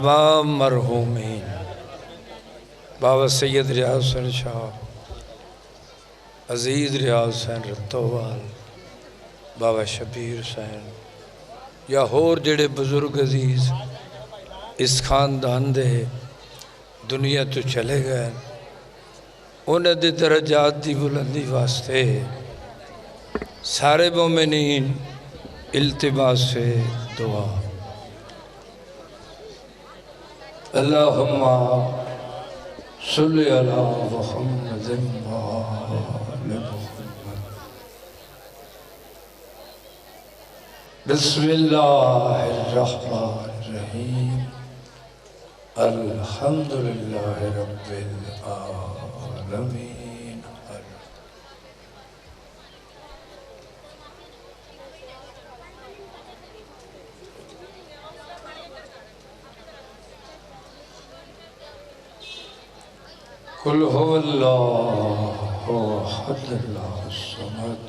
تمام مرحومین بابا سید ریاض حسین شاہ، عزیز ریاض حسین رتوال، بابا شبیر حسین یا ہور جڑے بزرگ عزیز اس خاندان دے دنیا تو چلے گئے، انہاں دے درجات دی بلندی واسطے سارے مومنین التماس سے دعا۔ اللہم صلی علی محمد وآل محمد۔ بسم اللہ الرحمن الرحیم، الحمدللہ رب العالمین۔ قل هو اللہ احد اللہ الصمد۔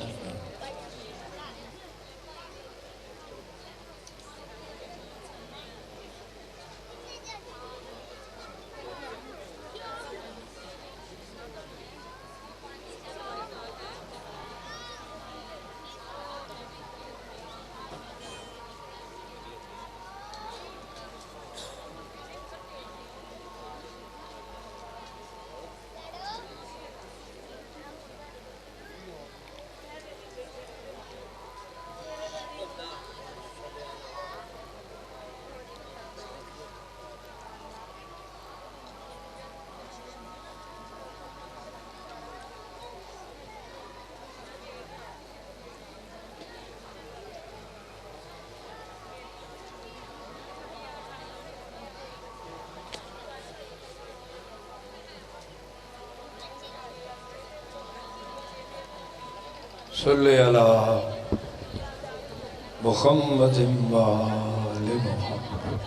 صلی علی محمد وآل محمد۔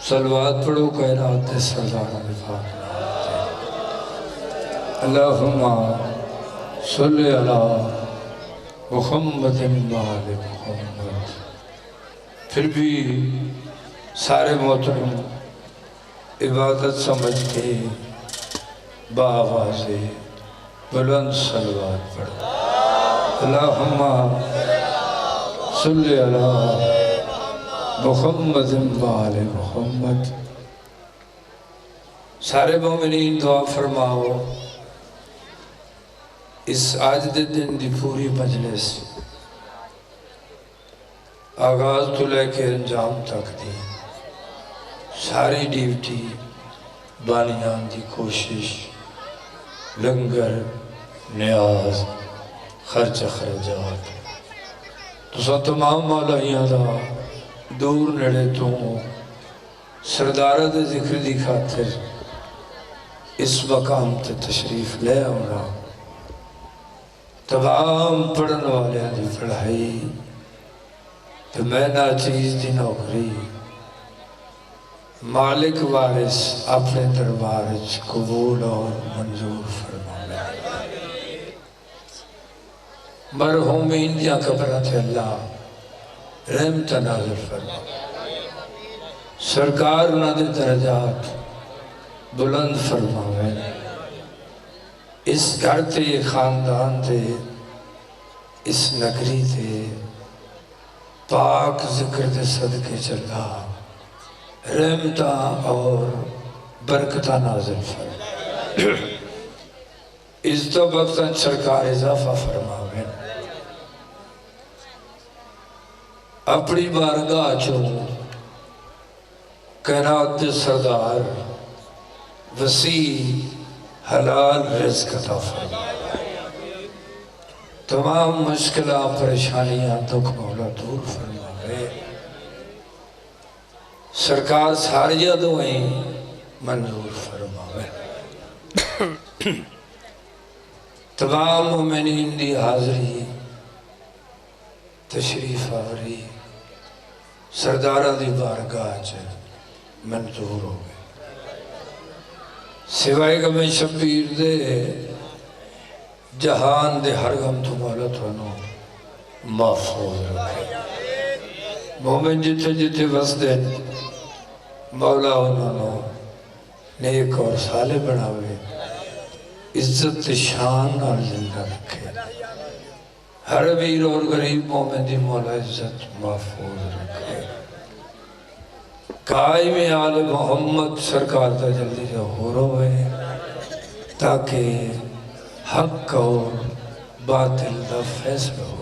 صلوات پڑھو کائنات سردار فاطمہ۔ اللہم صلی علی محمد وآل محمد۔ پھر بھی سارے محترم عبادت سمجھ کے بآواز بلند صلوات پڑھ۔ اللہم صلی علی محمد وآل محمد۔ سارے مومنین دعا فرماؤ، اس آج دے دن دی پوری مجلس آغاز تو لے کے انجام تک دی ساری ڈیوٹی بانیان دی کوشش، لنگر، نیاز، خرچ خرجات تو سا تمام مولائیاں دا دور نڑے تو سردارہ دے ذکر دی خاطر اس مقام تے تشریف لے آنا، تمام پڑھن والے دی پڑھائی تو میں ناچیز دی نوکری مالک وارث اپنے دربار قبول اور منظور فرمائے۔ مرحومین دیا قبرات اللہ رحمت نازل فرمائے، سرکار انہاں دے درجات بلند فرمائے، اس گھر تے خاندان تے اس نگری تے پاک ذکر دے صدقے چلا رحمتہ اور برکتہ نازل فرمائے، عزت و بختاً سرکار اضافہ فرمائے، اپنی بارگاہ جو کائنات سردار وسیع حلال رزق عطا فرمائے، تمام مشکلہ پریشانیاں دکھ مولا دور فرمائے، سرکار ساریہ دعائیں منظور فرمائے، تمام مومنین دی حاضری تشریف آوری سردارہ دی بارگاہ منظور ہو گئے، سوائے کہ میں شبیر دے جہان دے ہر غم تو مولا تو محفوظ رکھے۔ مومن جتے جتے وسدے مولا انہوں نیک اور صالح بناوے عزت شان اور زندہ رکھے ہر امیر اور غریب مومن دی مولا عزت محفوظ رکھے قائم آل محمد سرکار تا جلدی ظہور ہوئے تاکہ حق اور باطل دا فیصلہ ہو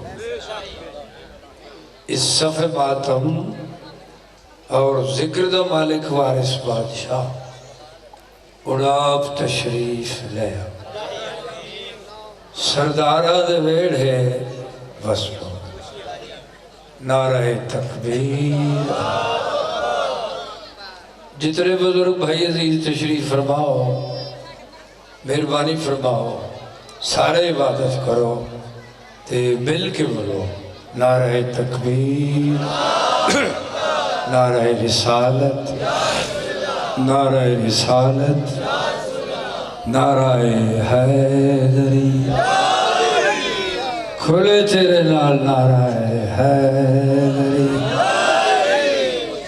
اس صفحہ ماتم اور ذکر دا مالک وارث بادشاہ اڑاب تشریف لے سردارہ دے ویڑ ہے وصلو نعرہ تکبیر جتنے بزرگ بھائی عزیز تشریف فرماؤ مہربانی فرماؤ سارے عبادت کرو تے مل کے بولو نعرہ تکبیر نعرہ رسالت نعرہ رسالت نعرہ حیدری کھلے تیرے نال نعرہ حیدری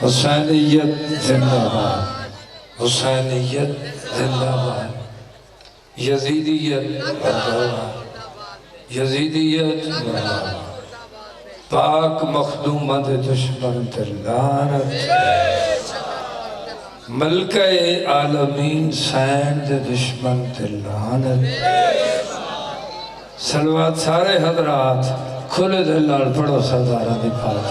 حسینیت زندہ باد حسینیت زندہ باد یزیدیت زندہ باد یزیدیت زندہ باد پاک مخدومت دشمن تلانت ملکہ عالمین سیند دشمن تلانت سلوات سارے حضرات کھلے دلال پڑھو سردارہ دی پاک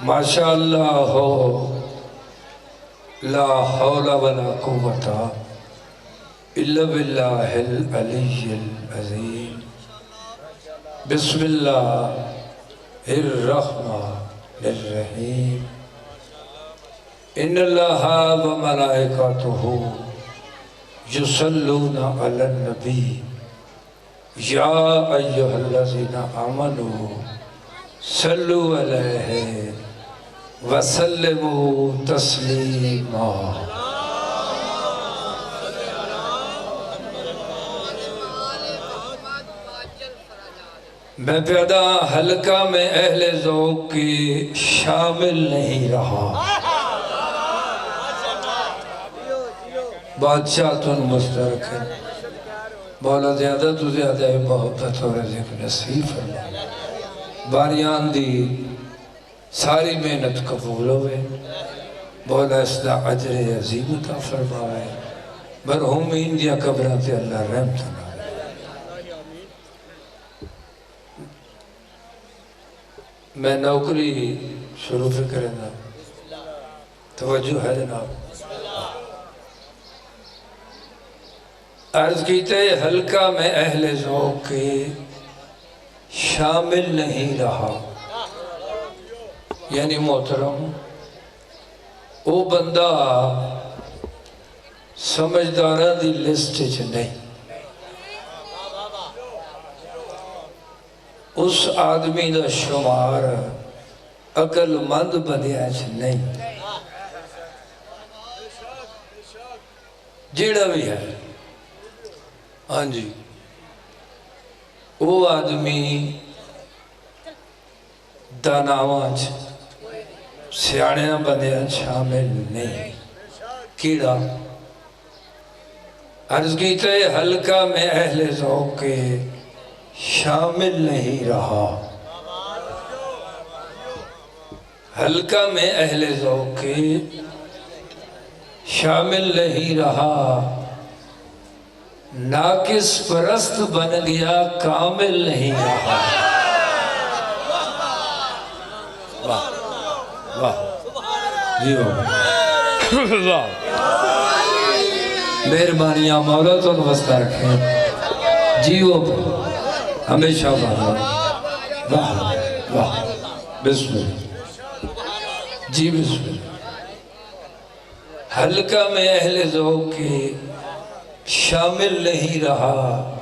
ماشاءاللہ ہو لا حول ولا قوة الا باللہ العلی العظیم بسم اللہ الرحمن الرحیم ان اللہ و ملائکتہ یصلون علی النبی یا ایہا الذین آمنوا صلو علیہ وسلموا تسلیما میں پیدا حلقہ میں اہل ذوق کی شامل نہیں رہا بادشاہ تن مسترک ہے مولا زیادہ تو زیادہ محبت اور رزق نصیب فرما باریان دی ساری محنت قبول ہوئے مولا اس دا عجر عظیم عطا فرمائے مرحومین دیا قبرات اللہ رحمت اللہ میں نوکری شروع کریں گا توجہ ہے جناب عرض کیتے حلقہ میں اہل ذوق کے شامل نہیں رہا یعنی محترم وہ بندہ سمجھدارہ دی لسٹ چ نہیں اس آدمی دا شمار عقل مند بندیاں چ نہیں جیڑا بھی ہے ہاں جی وہ آدمی داناواں سیاڑیاں بندیاں شامل نہیں کیڑا عرض کیتے حلقہ میں اہل ذوق کے شامل نہیں رہا حلقہ میں اہل ذوق کے شامل نہیں رہا ناقص پرست بن گیا کامل نہیں رہا واہ واہ جی واہ مہربانیاں مولا تو وسطہ رکھیں جی وہ ہمیشہ واہ واہ بسم اللہ جی بسم اللہ حلقہ میں اہل ذوق کے شامل نہیں رہا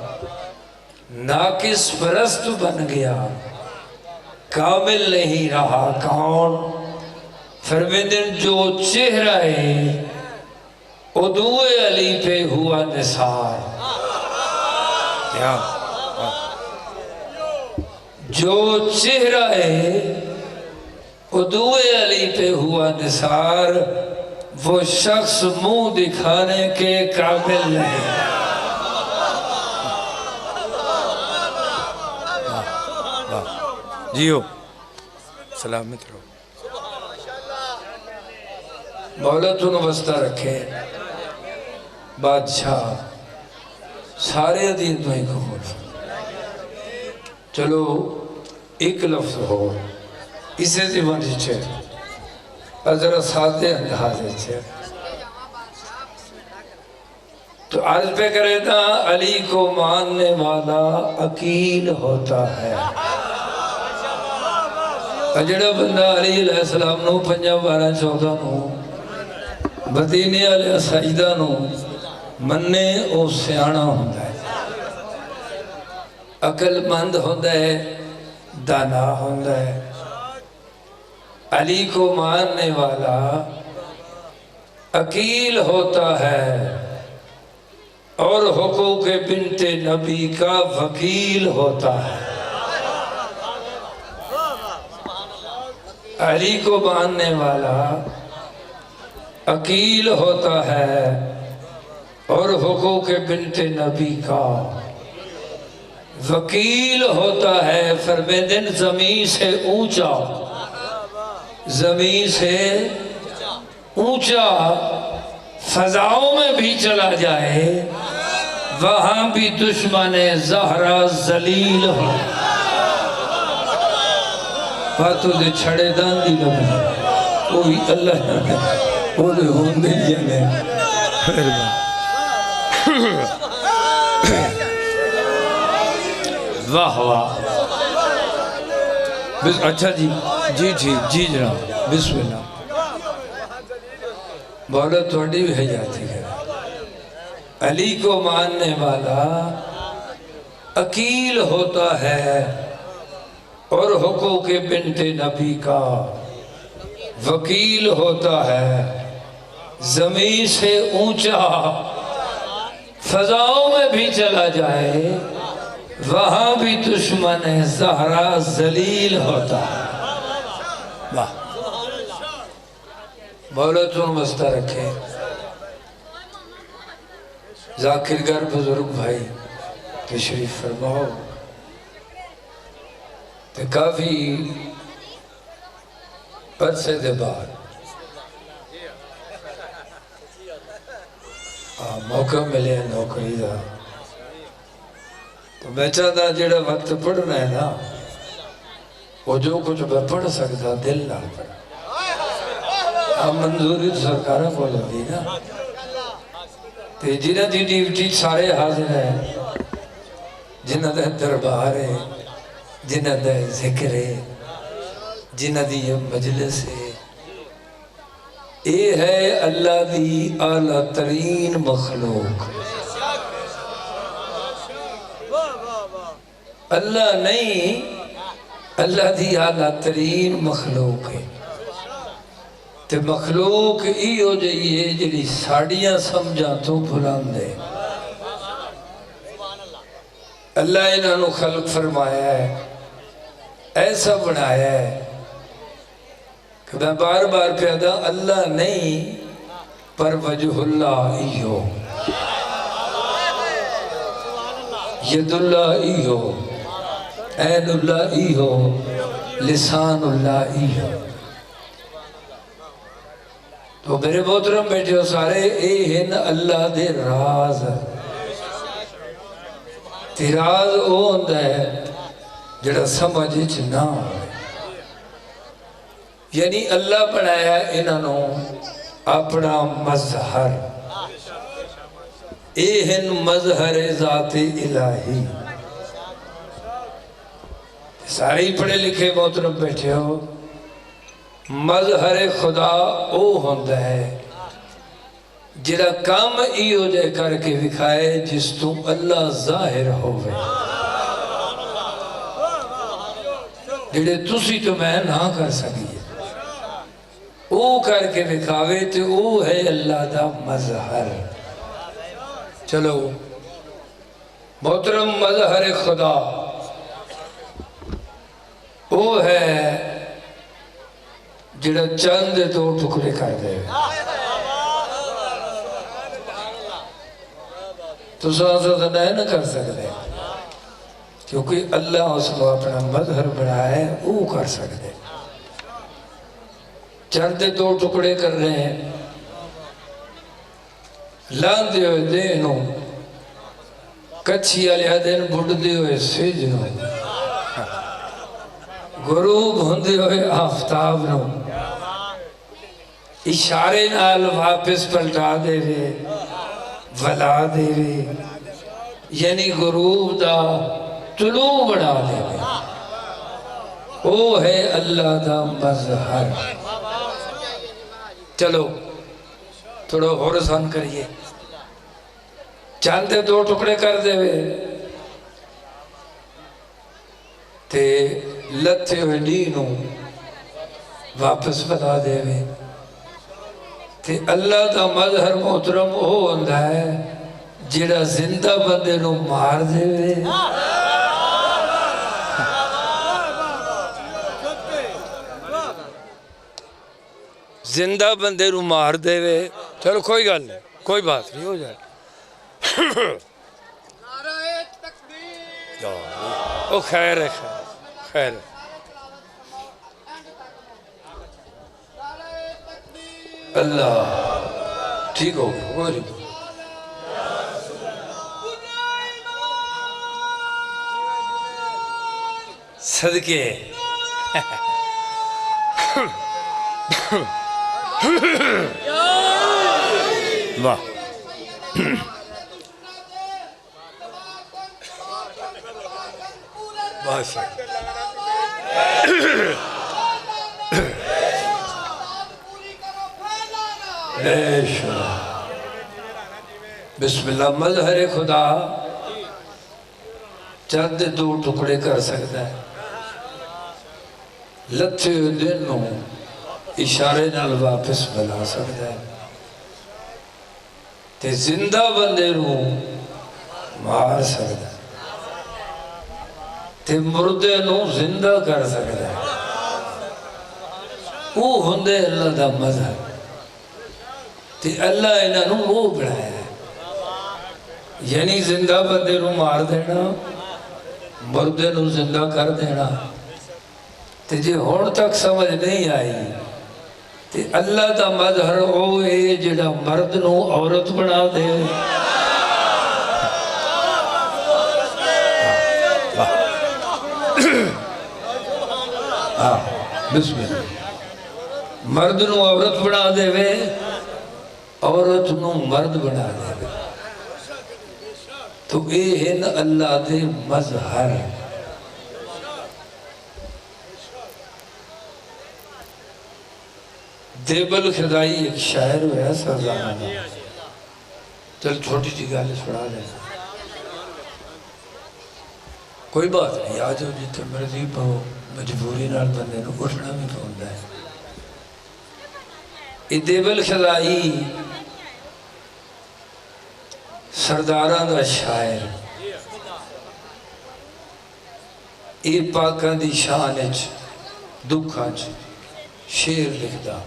ناقص پرست بن گیا کامل نہیں رہا کون فرمیدن جو چہرہ ہے ادوئے علی پہ ہوا نثار کیا جو چہرہ ادوئے علی پہ ہوا نثار وہ شخص منہ دکھانے کے قابل نہیں. جیو سلامت رہو. مولا تن وسطہ رکھے بادشاہ سارے دین تو ہی قبول. چلو ایک لفظ ہو اسے زمانی چھے حضرت سادے اندازے چھے تو عرض پہ کرے نا علی کو ماننے والا عقیل ہوتا ہے. جڑا بندہ علی علیہ السلام نو 5 12 14 نو مدینے علیہ سجدہ نو مننے او سیانا ہوندہ ہے عقل مند ہوندہ ہے دانا ہوندہ ہے. علی کو ماننے والا عقیل ہوتا ہے اور حقوق بنت نبی کا وکیل ہوتا ہے. علی کو ماننے والا عقیل ہوتا ہے اور حقوق بنت نبی کا وکیل ہوتا ہے. فرمیدن زمین سے اونچا زمین سے اونچا فضاؤں میں بھی چلا جائے وہاں بھی دشمن زہرا ذلیل ہو. باتوں دے چھڑے دان دی لگا وہی اللہ وہ دے ہوندے جانے. واہ واہ. اچھا جی جی جی جی جناب بسم اللہ. مولا تھوڑی بھی ہے جاتی ہے. علی کو ماننے والا عقیل ہوتا ہے اور حقوق بنت نبی کا وکیل ہوتا ہے. زمین سے اونچا فضاؤں میں بھی چلا جائے وہاں بھی دشمن زہرا ذلیل ہوتا ہے. واہ. مولا تم وسطہ رکھے. ذاکر گر بزرگ بھائی تشریف فرماؤ. تو کافی عرصے دے بعد موقع ملے نوکری دا تو میں چاہتا جڑا وقت پڑھنا ہے نا وہ جو کچھ میں پڑھ سکتا دل نہ پڑھا. منظوری تو سرکارہ کو لگی نا تو جنہ دی ڈیوٹی سارے حاضر ہیں جنہ دے دربار ہے جنہ دے ذکر ہے جنہ دی مجلس ہے. اے ہے اللہ دی اعلیٰ ترین مخلوق. اللہ نہیں اللہ دی اعلیٰ ترین مخلوق ہے. تے مخلوق ای ہو جائیے جڑی ساڑیاں سمجھا تو بلند ہے. اللہ انہوں خلق فرمایا ہے ایسا بنایا ہے کہ میں بار بار پیدا اللہ نہیں پر وجہ اللہ ہی ہو ید اللہ ہی ہو عین اللہ ہی ہو لسان اللہ ہی ہو. تو میرے محترم بیٹھے ہو سارے اے ہن اللہ دے راز. تے راز او ہوندہ ہے جڑا سمجھ نہ ہو. یعنی اللہ بنایا انہوں اپنا مظہر. اے ہن مظہر ذات الہی. سارے پڑھے لکھے محترم بیٹھے ہو. مظہر خدا او ہوندہ ہے جڑا کام ایو جے کر کے دکھائے جس تو اللہ ظاہر ہوئے. جڑے تسی تو میں نہ کر سکیے او کر کے دکھاوے تو او ہے اللہ دا مظہر. چلو محترم مظہر خدا وہ ہے جڑا چند دے دو ٹکڑے کر دے تو ساتھ نہ کر سکتے کیونکہ اللہ اس کو اپنا مظہر بنایا ہے وہ کر سکتے چند دے دو ٹکڑے کر رہے ہیں لان دے ہوئے دینوں کچھی علیہ دین بڑھ دے ہوئے سجنوں غروب ہوندے ہوئے آفتاب نو اشارے نال واپس پلٹا دے وے ولا دے وے یعنی غروب دا طلوع بنا دے وے او ہے اللہ دا مظہر چلو تھوڑا اور آسان کریے چاندے دو ٹکڑے کر دے وے تے لتھے ہوئے دینوں واپس بنا دے وے تے اللہ دا مظہر محترم ہو ہوندہ ہے جڑا زندہ بندے نو مار دے وے زندہ بندے نو مار دے وے چلو کوئی گل نہیں کوئی بات نہیں ہو جائے او خیر ہے خیر ہے اللہ ٹھیک ہو گیا صدقے واہ بسم اللہ مظہر خدا چند دو ٹکڑے کر سکتا ہے لتھے دنوں اشارے نال واپس بنا سکتا ہے تے زندہ بندے نو مار سکتا ہے تے مردے نو زندہ کر سکتا ہے وہ ہوندے اللہ دا مظہر تے اللہ انہاں نو وہ بنایا ہے یعنی زندہ بندے نو مار دینا مردے نو زندہ کر دینا تے جے ہون تک سمجھ نہیں آئی تے اللہ دا مظہر ہوئے جڑا مرد نو عورت بنا دے بسم اللہ مرد نو عورت بنا دے وے عورت نو مرد بنا دے وے تو اے ہن اللہ دے مظہر دیبل خدائی ایک شاعر ہویا سرزانہ چل چھوٹی سی گالے سڑا دے کوئی بات نہیں آجو جتے مرضی پہو مجبوری نال بندے نو اٹھنا بھی پہندا ہے اے دیبل خدائی سرداران دا شاعر اے پاکان دی شانچ دکھانچ شیر لکھدا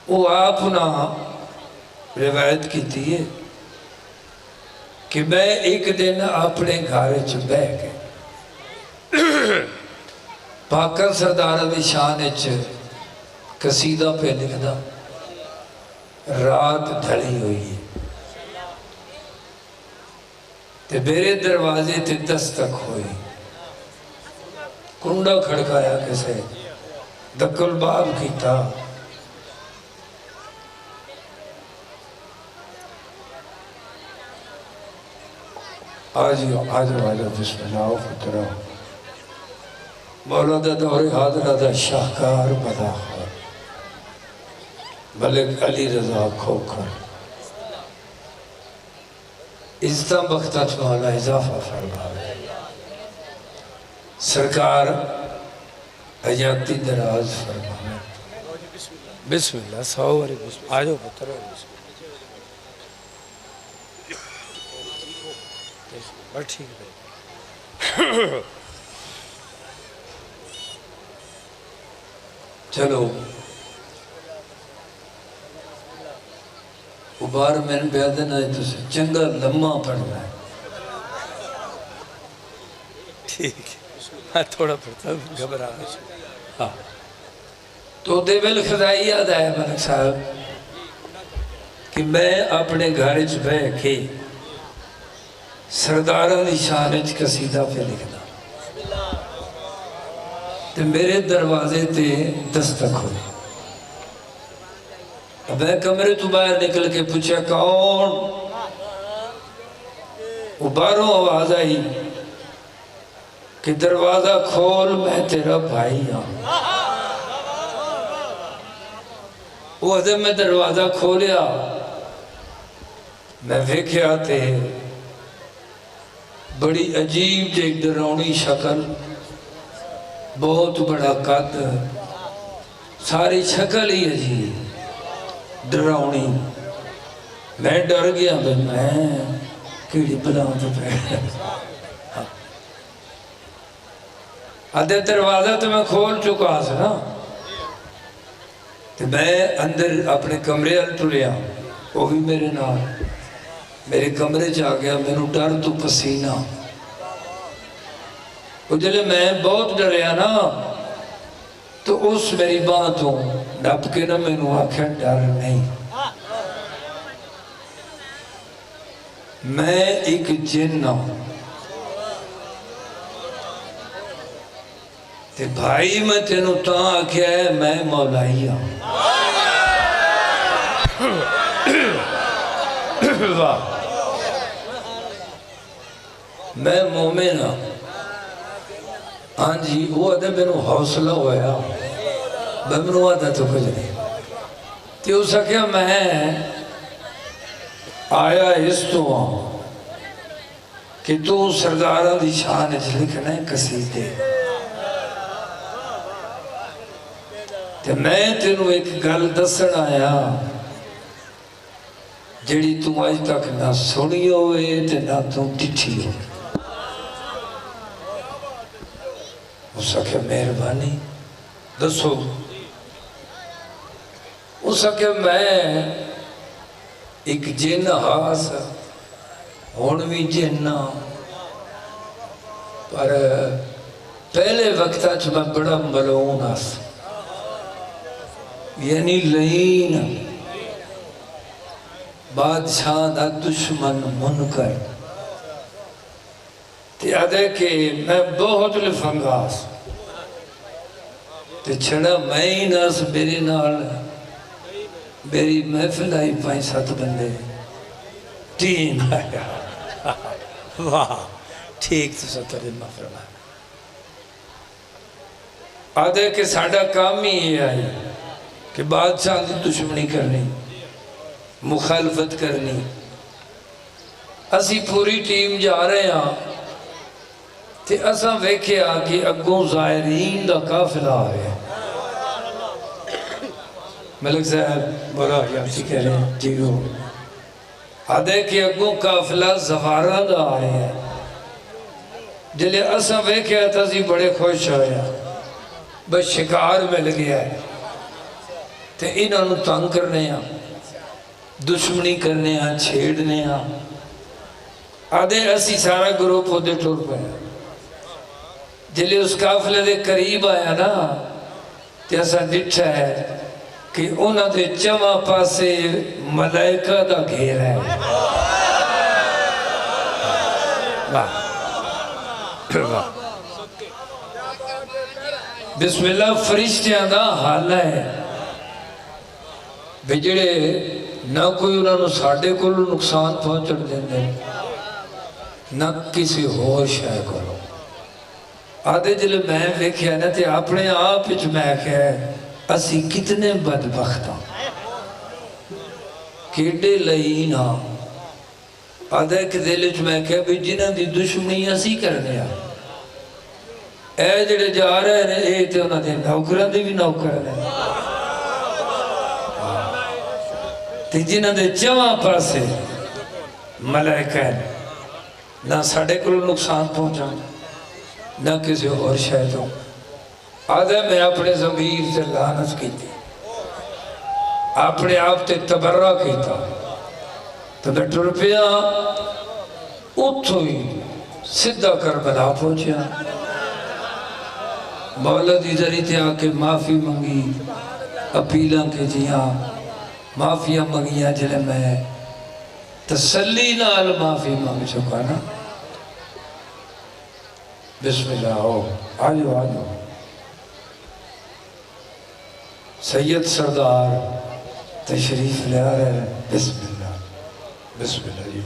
وہ آپنا روایت کی تھی کہ میں ایک دن اپنے گھارے چھ بہ کے پاکن سردار دی شان چھ قصیدہ پہ لکھدا رات ڈھلی ہوئی ہے تے میرے دروازے تے دستک ہوئی کنڈا کھڑکایا کسے دکل باب کی تھا آجو بسم اللہ و فترہ مولا دا دور حاضرہ دا شاہکار بدا خور ملک علی رضا کھوکر عزتہ بختت مولا اضافہ فرمائے سرکار حیاتی دراز فرمائے بسم اللہ سواری بسم اللہ آجو فترہ بسم اللہ ٹھیک ہے چلو بار میں نے بیادہ نہ تو سے چنگا لمحہ پڑھنا ہے ٹھیک ہے تھوڑا پڑھتا گھبرا ہاں تو دے بالخدائی یاد آیا ملک صاحب کہ میں اپنے گھر چ بہ کے سرداراں دی شان وچ قصیدہ پہ لکھنا تے میرے دروازے تے دستک ہوئی میں کمرے تو باہر نکل کے پوچھا کون؟ وہ باہروں آواز آئی کہ دروازہ کھول میں تیرا بھائی ہوں وہ حضرت میں دروازہ کھولیا میں ویکھیا تے بڑی عجیب جے ڈراؤنی شکل بہت بڑا قد ساری شکل ہی عجیب ڈراؤنی میں ڈر گیا میں کیڑی بلاؤں تو پہ آدھے دروازہ تو میں کھول چکا سا نا تو میں اندر اپنے کمرے ٹریا وہ بھی میرے نال میرے کمرے جا گیا میرے ڈر تو پسینہ وہ جلے میں بہت ڈریا نا تو اس میری باتوں ڈپ کے نہ میں نے آکھا ڈر نہیں میں ایک جن ہوں تے بھائی میں تینوں تاں آکھیا ہے میں مولائی ہوں میں مومن ہوں ہاں جی وہ آدھے میں نے حوصلہ ہویا میں نے آدھا تو کچھ نہیں تے اس کیا میں آیا اس تو ہوں کہ تو سرداراں دی شان وچ لکھنا ہے قصیدے تے میں تینوں ایک گل دسن آیا جڑی تو آج تک نہ سنی ہوئے تے نہ تو ڈٹھی ہوئے اس کہ مہربانی دسو اس کہ میں ایک جن ہاس ہونوی جنہ پر پہلے وقتہ جو میں بڑا ملعون آس یعنی لین بادشاہ دا دشمن منکر تے آدھے کہ میں بہت لفنگاس تے چھڑا میں ہی ناس میری نال میری محفل آئی 5-7 بندے تین آیا واہ ٹھیک تو ستر دن محفل آیا آدھے کہ ساڑھا کام ہی یہ آئی کہ بادشاہ دی دشمنی کرنی مخالفت کرنی اسی پوری ٹیم جا رہے ہیں تے اساں ویکھیا کہ اگوں زائرین دا قافلہ آئے ملک صاحب بڑا یاسی کہہ رہے ہیں جی ہو آدھے کہ اگوں قافلہ زوارہ دا آئے ہیں جلے اساں ویکھیا تھا سی بڑے خوش ہویا بس شکار مل گیا ہے تے انہوں تنگ کرنے ہیں دشمنی کرنے ہیں چھیڑنے ہیں آدھے اسی سارا گروپ ہوتے ٹور پہ جلے اس قافلے دے قریب آیا نا تے ایسا ڈٹھا ہے کہ انہوں دے چمہ پاسے ملائکہ دا گھیر ہے بسم اللہ فرشتیاں دا حال ہے بجڑے نہ کوئی انہوں نے ساڑھے کو نقصان پہنچڑ دیندے نہ کسی ہوش ہے کرو آدھے جلے میں ویکھیا نا تے اپنے آپ اچھ میں کہے اسی کتنے بدبخت ہیں کیڑے لئین ہاں آدھے کہ دل اچھ میں کہے بھی جنہ دی دشمنی اسی کرنے ہیں اے جڑے جا رہے ہیں اے تے انہوں نے نوکران دی بھی نوکران ہیں تے جنہ دے جمع پاسے ملائکہ ہے نہ ساڑھے کو نقصان پہنچا نہ کسی اور شاید ہو آدھے میں اپنے ضمیر سے لعنت کی تھی اپنے آپ تے تبرہ کیتا تو میں ٹر پیا اتھو ہی سدھا کربلا پہنچیا مولا دی ذریعے تے آکے معافی منگی اپیلاں کے جیاں معافیاں منگیاں جلے میں تسلی نال معافی مانگ چکا نا بسم اللہ آؤ آجو آجو سید سردار تشریف لے آ رہے ہیں بسم اللہ جی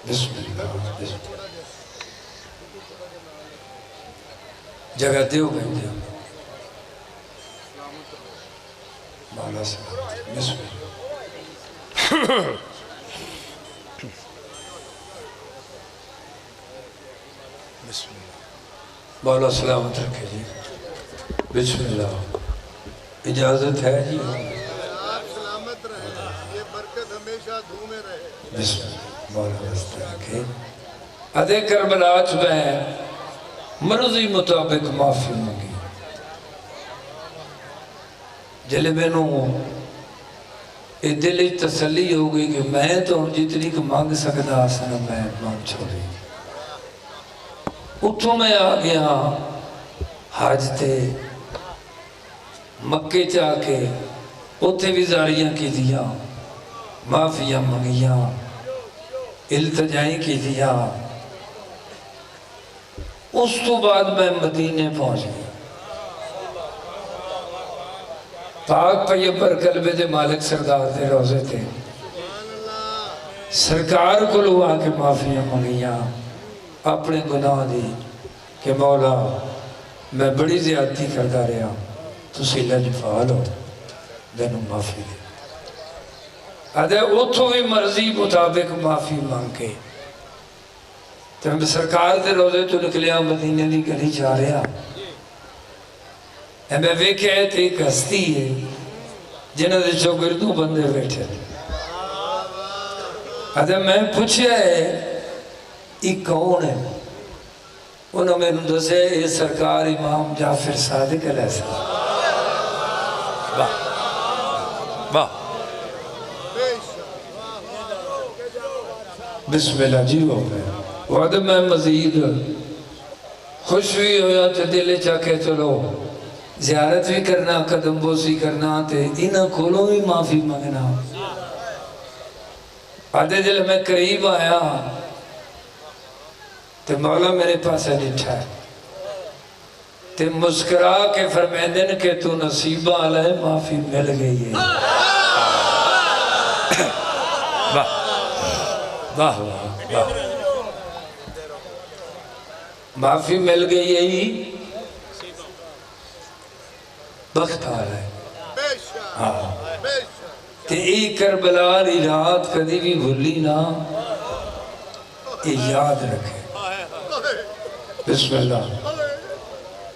بسم اللہ جگہ دیو بھائی دیو مولا سلامت بسم اللہ بسم اللہ مولا سلامت رکھے جی بسم اللہ اجازت ہے جی آپ سلامت رہے یہ برکت ہمیشہ دھومے رہے بسم اللہ مولا رستہ رکھے ادھے کربلاچ میں مرضی مطابق معافی مانگی جلے میں نو یہ دلی تسلی ہو گئی کہ میں تو جتنی کو مانگ سکتا آسنا میں مانگ چھوڑی اتھوں میں آ گیا حاج تے مکے چاہ کے اتھے بھی زاریاں کی دیا معافیاں منگیاں التجائیں کی دیا اس تو بعد میں مدینے پہنچ گیا پاک پیغمبر قلبے دے مالک سردار دے روزے تھے سرکار کو لو آ کے معافیاں منگیاں اپنے گناہ دی کہ مولا میں بڑی زیادتی کرتا رہا تسی لجفال ہو دینوں معافی دے آدھے اتھو بھی مرضی مطابق معافی مانگ کے تو ہم سرکار دے روزے تو نکلیا مدینے دی گلی جا رہا میں ویکھے تھے ایک ہستی ہے جنہوں نے چوگردوں بندے بیٹھے آدھے میں پوچھے ہے یہ کون ہے انہوں میں دسے یہ سرکار امام جعفر صادق علیہ السلام واہ واہ بسم اللہ جی ہو گئے وعدہ میں مزید خوش بھی ہویا تو دل چاکے چلو زیارت بھی کرنا قدم بوسی کرنا تے انہاں کھولوں بھی معافی مانگنا آدھے دل میں قریب آیا تے مولا میرے پاس لٹھا ہے تے مسکرا کے فرمیندن کہ تو نصیبہ علیہ معافی مل گئی ہے واہ واہ واہ معافی مل گئی ہے بخت آ رہا ہے تے ای کربلا ری رات کدی بھی بھولی نا یہ یاد رکھے بسم اللہ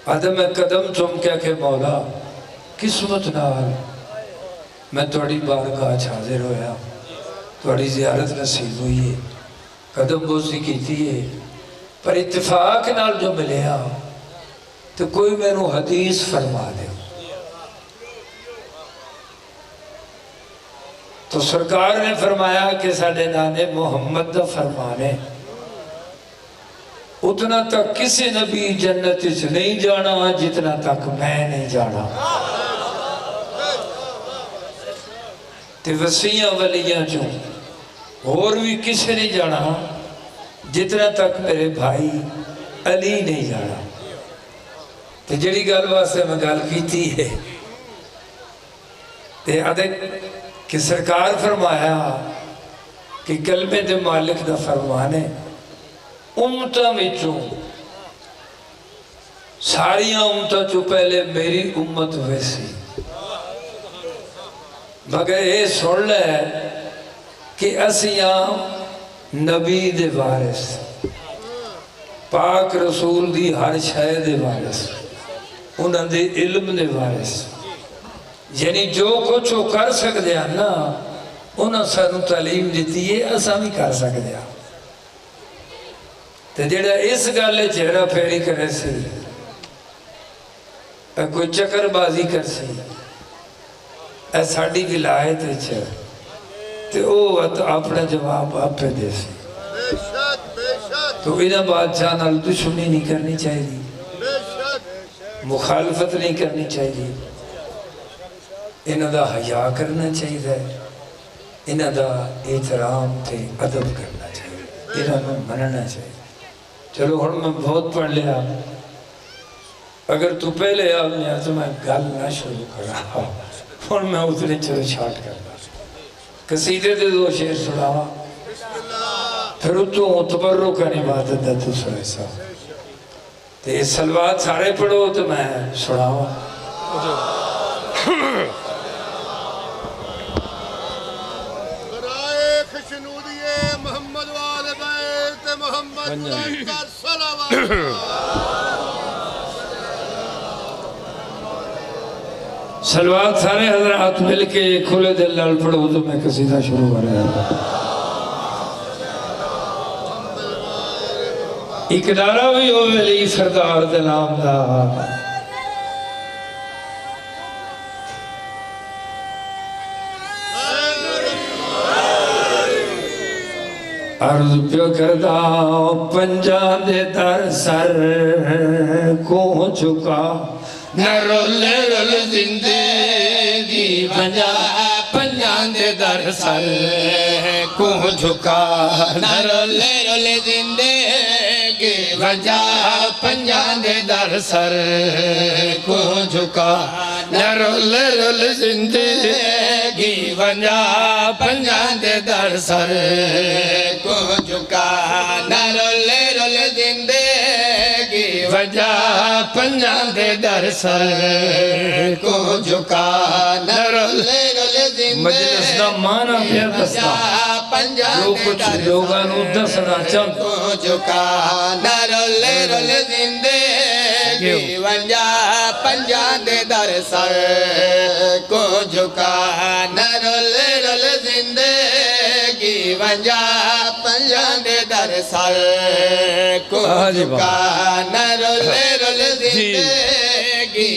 آدھے میں قدم چوم کیا کہ مولا قسمت نال میں توڑی بارگاہ حاضر ہویا توڑی زیارت نصیب ہوئی ہے قدم بوسی کی تھی ہے پر اتفاق نال جو ملیا تو کوئی میں نو حدیث فرما دے تو سرکار نے فرمایا کہ ساڑھے نانے محمد دا فرمانے اتنا تک کسی نبی جنت اس نہیں جانا جتنا تک میں نہیں جانا تے وسیعہ ولیاں جو اور بھی کسی نہیں جانا جتنا تک میرے بھائی علی نہیں جانا تے جڑی گل واسطے میں گل کیتی ہے تے آدھے کہ سرکار فرمایا کہ کلمے دے مالک دا فرمانے امتہ میں چوں ساریاں امتہ چوں پہلے میری امت ویسی مگر یہ سن لے کہ اسیاں نبی دے وارث پاک رسول دی ہر شے دے وارث انہاں دے علم دے وارث یعنی جو کچھ وہ کر سکتے ہیں نا انہاں سانو تعلیم دیتی ہے اساں بھی کر سکتے ہیں تے جڑا اس گالے چہرہ پھیری کرے سی کوئی چکر بازی کر سی اے ساڑی ولایت اچھا تے او اپنا جواب آپ پہ دے سی بے شک بے شک تو انہاں بادشاہ نال دشمنی نہیں کرنی چاہیے بے شک مخالفت نہیں کرنی چاہیے انہاں دا حیا کرنا چاہیے انہاں دا احترام تے ادب کرنا چاہیے انہاں کو مننا چاہیے چلو ہن میں بہت پڑھ لیا اگر تو پہلے آپ نے تو میں گل نہ شروع کر رہا ہوں میں اتنے چلو چھاٹ کرنا قصیدے دے دو شعر سناوا پھر اتوں تبرک کی عبادت دا تو سنے سا تے سلوات سارے پڑھو تو میں سناوا برائے خشنودی محمد وال بیت محمد کا صلوات سلوات سارے حضرات مل کے کھلے دل لال پڑھو تو میں قصیدہ شروع کر رہا ہوں اقدارہ بھی ہو ولی سردار دے نام دا عرض پیو کردہ پنجان دے در سر کو چکا نہ رولے رول زندگی پنجان دے در سر کو جھکا نہ رولے رول زندگی پنجان دے در سر کو جھکا نہ رولے رول زندگی پنجان دے در سر کو جھکا نہ رولے رول زندگی پنجان دے در سر کو جھکا نہ رولے رول زندگی مجلس دا مانا پیا دستا جو کچھ لوگانو دسنا چاہتا کو جھکا نہ رولے رول زندگی پنجان دے در سر کو جھکا نہ رولے رول زندگی پنجان دے در سر کو جھکا نہ رولے رول زندگی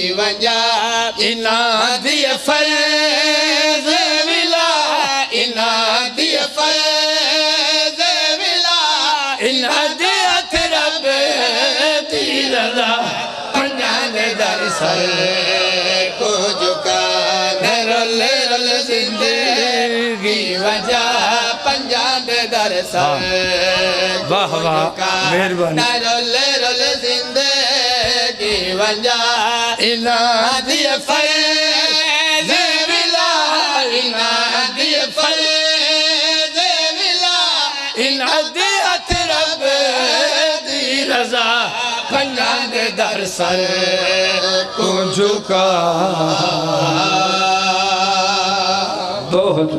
انہاں دی فرض ولا انہاں دی فرض ولا انہاں دی رب دی رضا پنجان دے در سر کو جھکا نہ رولے رول زندگی پنجان دے در سر واہ واہ مہربانی نہ رولے رول زندگی انہاں دی فرض ولا انہاں دی فرض ولا انہاں دی رب دی رضا پنجان دے در سر کو جھکا بہت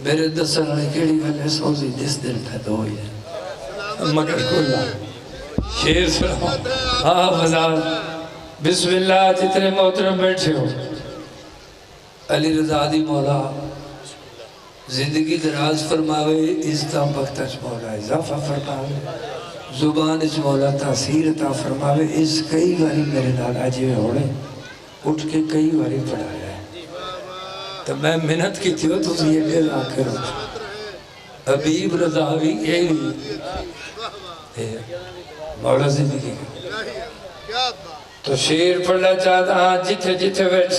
میرے دسن نے کیڑی گلے سوزی جس دل پہ دو ہی ہے مگر کلا شیر سنو ہاں بزار بسم اللہ جتنے محترم بیٹھے ہو علی رضا دی مولا زندگی دراز فرماوے ازدہ بختش مولا اضافہ فرماوے زبان اس مولا تاثیر عطا فرماوے اس کئی باری میرے نال آجے ہوڑے اٹھ کے کئی باری پڑھایا ہے تو میں منت کی تھی ہو تو یہ لے آکر حبیب رضاوی یہی مولا زندگی تو شیر پڑھنا چاہتا ہاں جتھے جتھے بیٹھ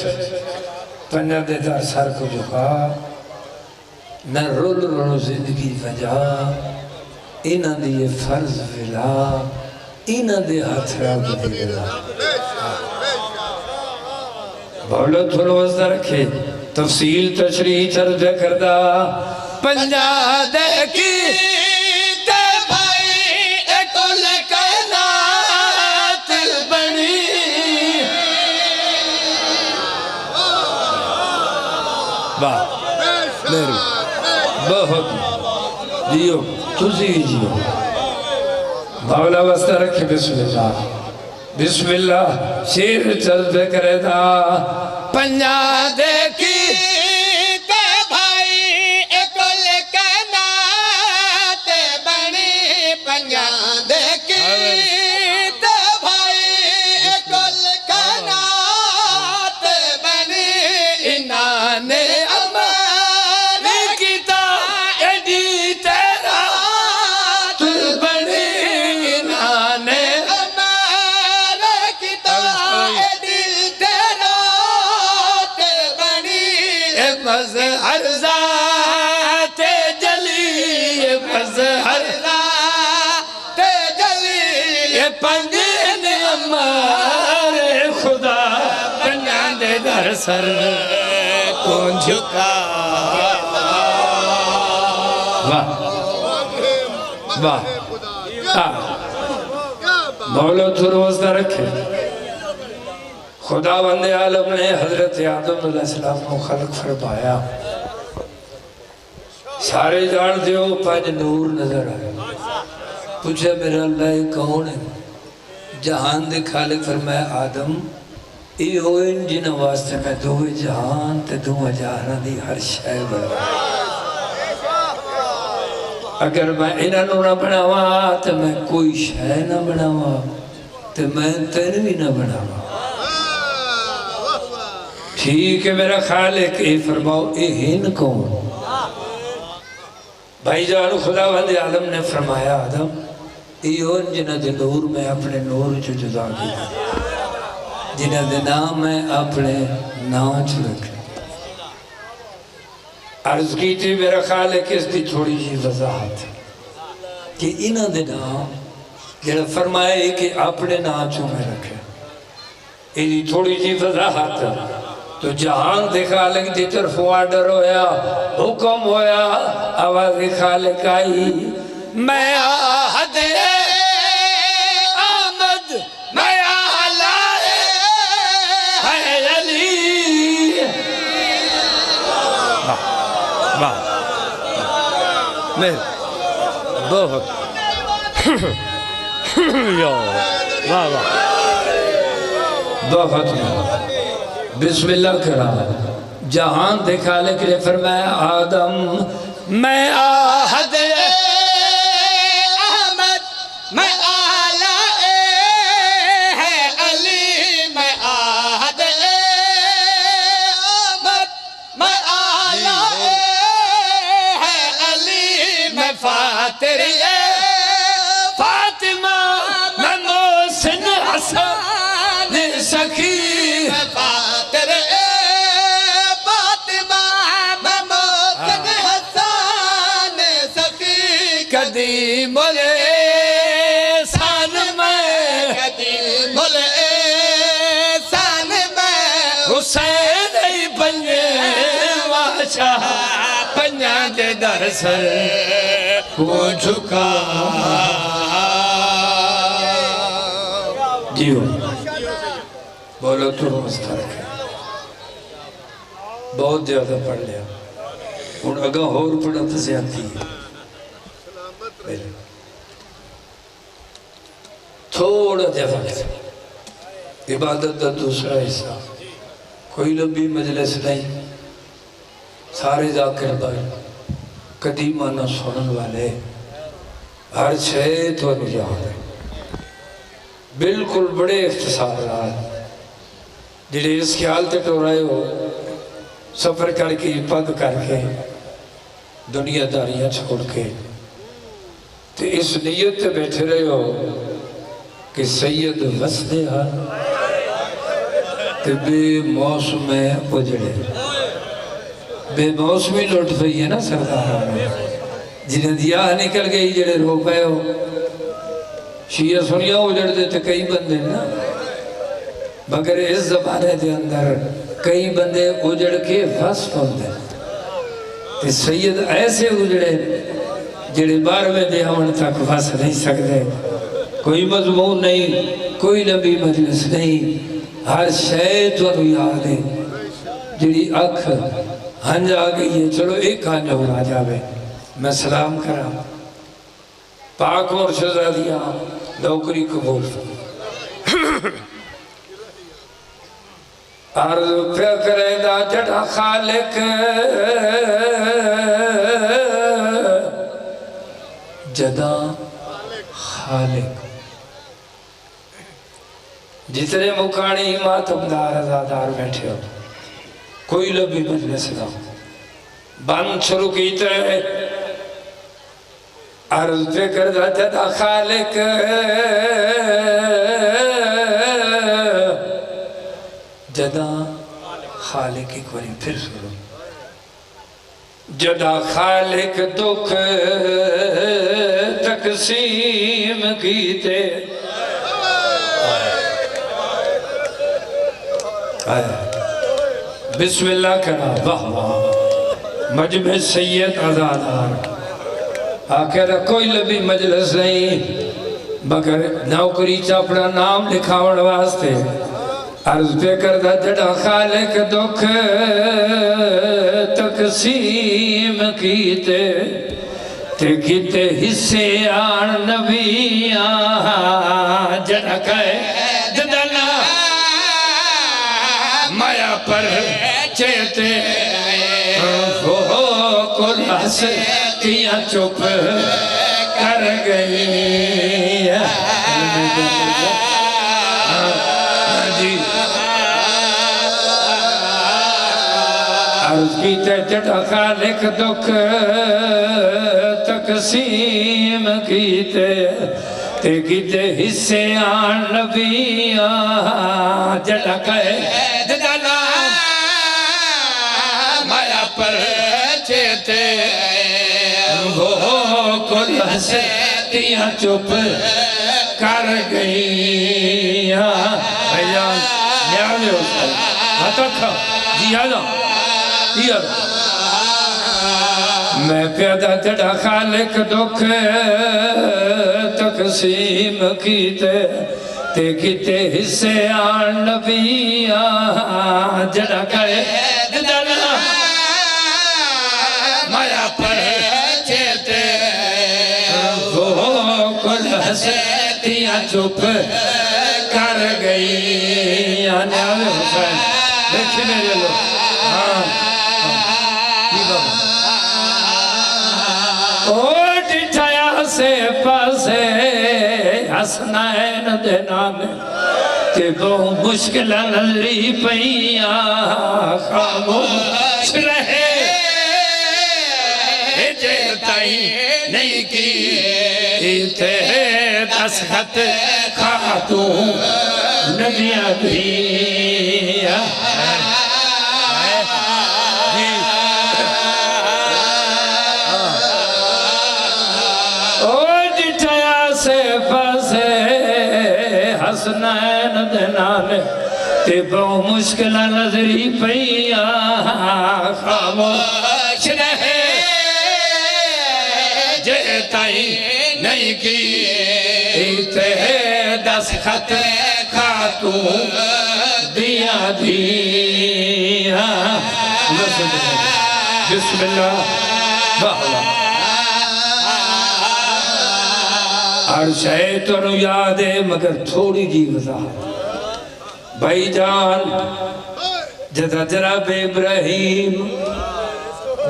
پنجہ دے دار سر کو جھکا نہ رول رول زندگی وجہ انہاں دی یہ فرض ولا انہاں دے ہاتھ رب دی ولا بولا تھوڑا وزدہ رکھے تفصیل تشریح چرد کردہ پنجہ دے کی تے بھائی اکل کائنات بنی واہ میرے بہت جیو تُسی جیو بولا وزدہ رکھے بسم اللہ بسم اللہ شیر چرد کردہ پنجہ دے کی تے بھائی اکل کائنات بنی ونجا دیکھی تے بھائی کل کائنات بنی انہاں نے امر کیتا ایڈی تیرات بنی انہاں نے امر کیتا ایڈی تیرات بنی مظہر ذات جلی مظہر ذات جلی پنجن امار خدا پنجان دے در سر کو جھکا واہ واہ مولا تو روزہ رکھے خدا بند عالم نے حضرت آدم علیہ السلام کو خلق فرمایا سارے جان دیو پانچ نور نظر آئے پوچھے میرا اللہ کون ہے جہان دے خالق فرمایا آدم ای ہوئن جن واسطے میں دوئے جہان تے دوئے جہانا دی ہر شے بنا اگر میں انہوں نہ بناوا تو میں کوئی شے نہ بناوا تو میں تنوی نہ بناوا ٹھیک ہے میرا خالق اے فرماؤ اے ہن کون بھائی جان خدا بند عالم نے فرمایا آدم ایون جنہ دے نور میں اپنے نور جو جدا کیا جنہ دے نام میں اپنے نام جو رکھے عرض کی تھی میرا خالق اس دی تھوڑی جی وضاحت کہ انہ دے نام جنہ فرمائے کہ اپنے نام جو میں رکھے یہ تھوڑی جی وضاحت تو جہان دے خالق دی طرف آرڈر ہویا حکم ہویا آواز خالق آئی میں آہد آمد میں آلائے ہے علی واہ میں بہت واہ واہ بہت بسم اللہ کرا جہان دکھا لے کے فرمایا آدم میں آہد احمد میں آلہ ہے علی میں آہد احمد میں آلہ ہے علی میں فاتر فاطمہ میں محسن حسن سخی قدیم الاحسان میں قدیم الاحسان میں حسین ای بنجے واشاہ پنجان دے در سر کو جھکا جیو بولو تو مسترک ہے بہت زیادہ پڑھ لیا اور اگہ اور پڑھا تو زیادتی ہے تھوڑا دے وقت عبادت دا دوسرا حصہ کوئی لمبی مجلس نہیں سارے ذاکر بھائی قدیمہ نہ سنن والے ہر شے تو یاد ہے بالکل بڑے اختصارات جڑے اس خیال تے ٹو رہے ہو سفر کر کے پگ کر کے دنیا داریاں چھوڑ کے تو اس نیت تے بیٹھے رہے ہو کہ سید وسدے ہاں تے بے موسم اجڑے بے موسمی لوٹ پئی ہے نا سردار جنہیں دیا نکل گئی جڑے رو پے ہو شیعہ سنیاں اجڑ دیتے کئی بندے نا مگر اس زمانے دے اندر کئی بندے اجڑ کے فس پہنچے تے سید ایسے اجڑے جڑے 12ویں دے ہون تک فس نہیں سکتے کوئی مضمون نہیں کوئی نبی مجلس نہیں ہر شے تو یاد ہے جڑی اکھ ہنج آ گئی ہے چلو ایک ہنج اور آ جاوے میں سلام کرا پاک اور شہزادیاں نوکری قبول عرض پہ کرے دا جڑا خالق جداں خالق جتنے مکانی ماتمدار ازادار بیٹھے ہو کوئی لبی مجلس نہ بند شروع کیتے عرض پہ کردہ جدا خالق جدا خالق ایک باری پھر سنو جدا خالق دکھ تقسیم کیتے بسم اللہ کنا واہ واہ مجمع سید آزادار آخر کوئی لبی مجلس نہیں مگر نوکری چاپڑا نام لکھاوڑ واسطے عرض پہ کردہ جڑا خالق دکھ تقسیم کیتے تے کیتے حصے آن نبیاں جڑا کہے جدنا مایا پر چیتے وہ کل ہستیاں چپ کر گئی جی عرض کیتے جڑا خالق دکھ تقسیم کیتے تے کیتے حصے آن نبیاں جڑا کہے جدنا مایا پر چیتے وہ کل ہستیاں چپ کر گئی بھائیان نیاوے ہو سکتا ہاتھا کھا جی آجا جی آجا میں پیدا جڑا خالق دکھ تقسیم کیتے تے کیتے حصے آن نبیاں جڑا کہے جدنا مایا پر چیتے وہ کل ہستیاں چپ کر گئی نیاوے حسین دیکھیں میرے لوگ او ڈٹھایا سے پاسے حسنین دے نامے کہ بہو مشکل نظری پئیاں خاموش رہے جیتائی نہیں کی تے دستخط خاتون نبیاں بھی او جٹھیا سے پسے حسنین دنانے تے بہو مشکل نظری پئیاں خاموش رہے جیتائی نہیں کی تے دستخط خاتون دیا دیا بسم اللہ بہلا عرشے تو نو یاد ہے مگر تھوڑی جی وضاحت بھائی جان جدا جناب ابراہیم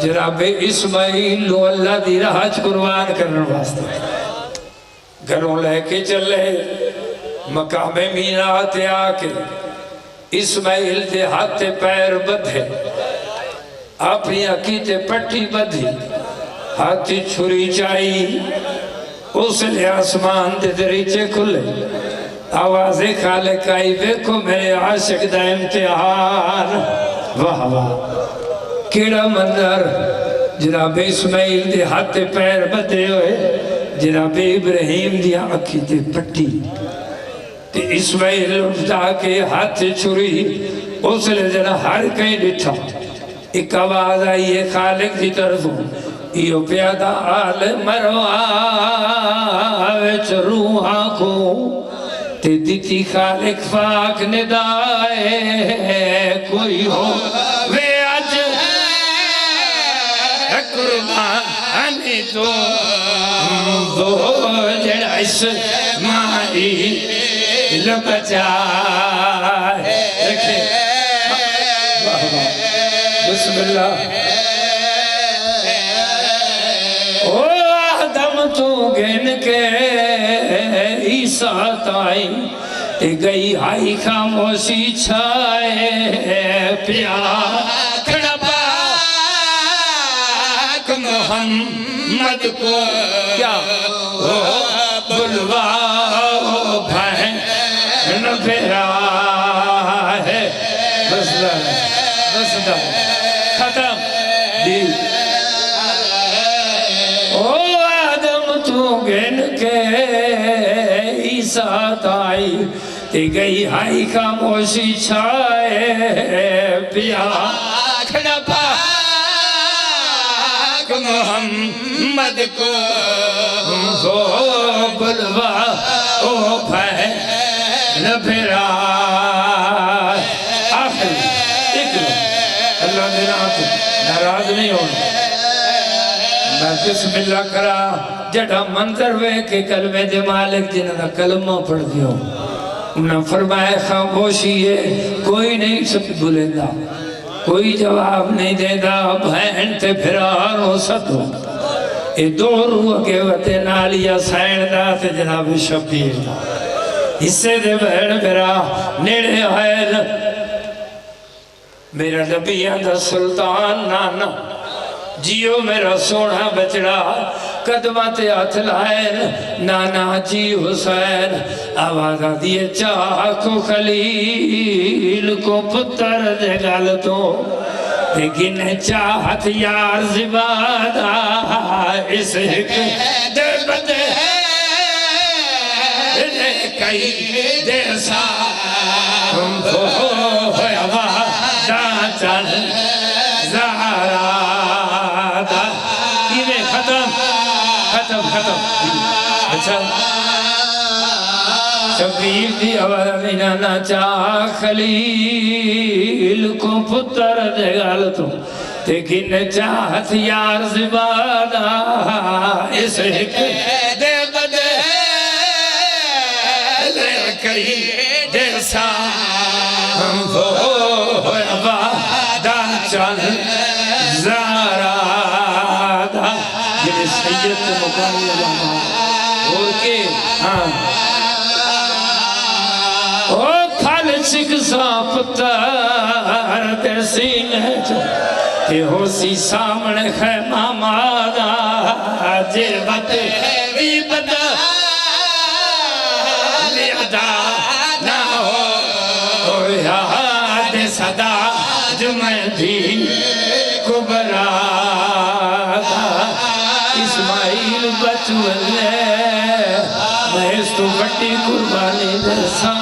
جناب اسماعیل لو اللہ دی راج قربان کرنے واسطے گھروں لے کے چلے مقام مینات آکے اسماعیل دے ہاتھ پیر بدھے اپنی عقیدے پٹی بدھی ہاتھی چھری چائی اس لئے آسمان دے دریچے کھلے آواز خالق آئی دیکھو میرے عاشق دا امتحان واہ واہ کیڑا منظر جناب اسماعیل دے ہاتھ پیر بدھے ہوئے جناب ابراہیم دیا عقیدے پٹی تے اسماعیل اٹھا کے ہاتھ چھری اس لئے جنہ ہر کہیں ڈٹھا ایک آواز آئی ہے خالق دی طرفوں ایو پیادہ آل مروا وچ روحاں کو تے دیتی خالق پاک ندائے کوئی ہو وے اج قربانی تو وہ جڑا اسماعیل بچائے بسم اللہ او آدم تو گن کے ساتھ آئی تے گئی آئی خاموشی چھائے پیا کھڑا پاک محمد کو کیا بلواؤ بہن پھرا ہے بس دا ختم دی او آدم تو گن کے ساتھ آئی تے گئی آئی خاموشی چھائے پیا کھڑا پاک محمد کو بلوا او بہن پھرا آخر اکرو اللہ دینا ناراض نہیں ہونا میں بسم اللہ کرا جڑا منظر وے کہ کلمے دے مالک جنہاں دا کلمہ پڑھ دیو انہاں فرمائے خاموشی ہے کوئی نہیں سب بلندہ کوئی جواب نہیں دے دا بہن تے پھرار ہو سکو اے دو روح کے وطے نالیا سائن دا تے جناب شبیر دا اسے دے بہن میرا نیڑے آئے میرا نبیان دا سلطان نانا جیو میرا سونا بچڑا قدمات ہاتھ لائن نانا جی حسین آواز دیئے چاکو خلیل کو پتر دے گالتوں لیکن چاہت یار زبادہ اس ایک دے بدے کئی دے سا ہم کو ہویا وعدہ چل زہرہ ختم اچھا شبیر دی آواز نانا چاہ خلیل کو پتر دے گالتوں لیکن چاہت یار زبادہ اس ایک دے بدے کئی دے سا ہم کو ہویا وعدہ چل زہرہ یہ سید مقامی علامہ اور کے او پھل چکسا پتر تے سینے جو تے ہو سی سامنے خیمہ مادا جربت وی بدا لیادا نہ ہو یاد صدا جو میں بھی کبرا اسماعیل بچولے میں اس تو بٹی قربانی درسا